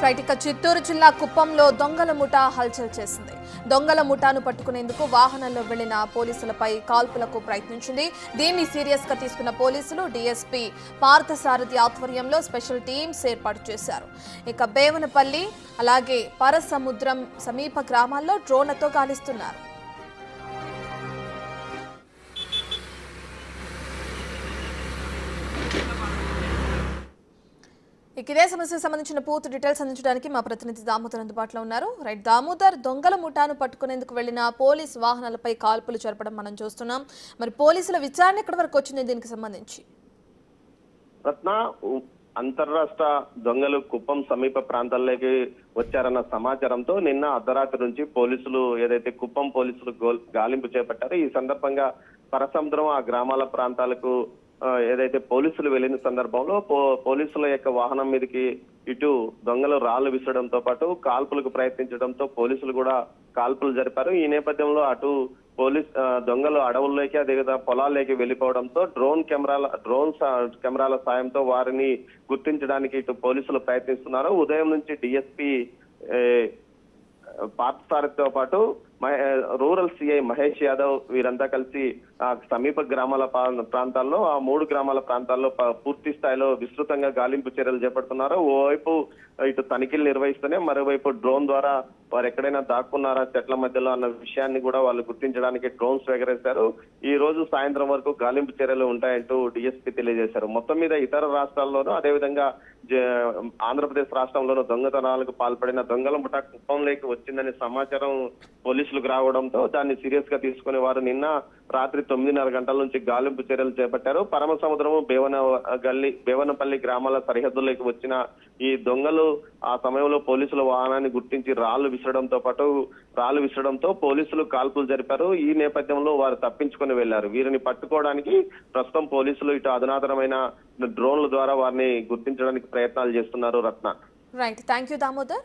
Right ఇక చిత్తూరు జిల్లా కుప్పంలో దొంగల ముఠా హల్చల్ చేసింది. దొంగల ముఠాను పట్టుకునేందుకు వాహనంలో వెళ్లిన పోలీసులపై కాల్పులకు ప్రయత్నించింది. దీన్ని సీరియస్ గా తీసుకున్న పోలీసులు డీఎస్పీ పార్థసారథి ఆధ్వర్యంలో స్పెషల్ టీమ్స్ ఏర్పాటు చేశారు. ఇక బేవనపల్లి అలాగే పరసముద్రం సమీప గ్రామాల్లో డ్రోన్లతో గాలిస్తున్నారు. ఇదే సమస్యకు సంబంధించిన పూర్తి డీటెయిల్స్ అందించడానికి మా ప్రతినిధి దామోదర్ అందుబాటులో ఉన్నారు. రైట్ దామోదర్, దొంగల ముఠాను పట్టుకునేందుకు వెళ్లిన పోలీసు వాహనాలపై కాల్పులు జరపడం మనం చూస్తున్నాం. మరి పోలీసుల విచారణ ఎక్కడి వరకు వచ్చింది దీనికి సంబంధించి? రత్న, అంతర్రాష్ట్ర దొంగలు కుప్పం సమీప ప్రాంతాల్లోకి వచ్చారన్న సమాచారంతో నిన్న అర్ధరాత్రి నుంచి పోలీసులు ఏదైతే కుప్పం పోలీసులు గాలింపు చేపట్టారో ఈ సందర్భంగా పరసముద్రం ఆ గ్రామాల ప్రాంతాలకు ఏదైతే పోలీసులు వెళ్లిన సందర్భంలో పోలీసుల యొక్క వాహనం మీదకి ఇటు దొంగలు రాళ్లు విసరడంతో పాటు కాల్పులకు ప్రయత్నించడంతో పోలీసులు కూడా కాల్పులు జరిపారు. ఈ నేపథ్యంలో అటు దొంగలు అడవుల్లోకి అదేవిధంగా పొలాల్లోకి వెళ్లిపోవడంతో డ్రోన్ కెమెరాల సాయంతో వారిని గుర్తించడానికి ఇటు పోలీసులు ప్రయత్నిస్తున్నారు. ఉదయం నుంచి డిఎస్పీ పార్థసారథితో పాటు రూరల్ సిఐ మహేష్ యాదవ్ వీరంతా కలిసి సమీప గ్రామాల ప్రాంతాల్లో ఆ 3 గ్రామాల ప్రాంతాల్లో పూర్తి స్థాయిలో విస్తృతంగా గాలింపు చర్యలు చేపడుతున్నారు. ఓవైపు ఇటు తనిఖీలు నిర్వహిస్తూనే మరోవైపు డ్రోన్ ద్వారా వారు ఎక్కడైనా దాక్కున్నారా చెట్ల మధ్యలో అన్న విషయాన్ని కూడా వాళ్ళు గుర్తించడానికి డ్రోన్స్ ఎగరేశారు. ఈ రోజు సాయంత్రం వరకు గాలింపు చర్యలు ఉంటాయంటూ డిఎస్పీ తెలియజేశారు. మొత్తం మీద ఇతర రాష్ట్రాల్లోనూ అదేవిధంగా ఆంధ్రప్రదేశ్ రాష్ట్రంలోనూ దొంగతనాలకు పాల్పడిన దొంగల ముఠా కుప్పంలోకి వచ్చిందనే సమాచారం పోలీసులకు రావడంతో దాన్ని సీరియస్ గా తీసుకుని వారు నిన్న రాత్రి 9:30 గంటల నుంచి గాలింపు చర్యలు చేపట్టారు. పరమసముద్రము బేవనపల్లి గ్రామాల సరిహద్దుల్లోకి వచ్చిన ఈ దొంగలు ఆ సమయంలో పోలీసుల వాహనాన్ని గుర్తించి రాళ్లు విసరడంతో పోలీసులు కాల్పులు జరిపారు. ఈ నేపథ్యంలో వారు తప్పించుకొని వెళ్లారు. వీరిని పట్టుకోవడానికి ప్రస్తుతం పోలీసులు ఇటు అధునాతనమైన డ్రోన్ల ద్వారా వారిని గుర్తించడానికి ప్రయత్నాలు చేస్తున్నారు. రత్న, రైట్, థ్యాంక్ యూ దామోదర్.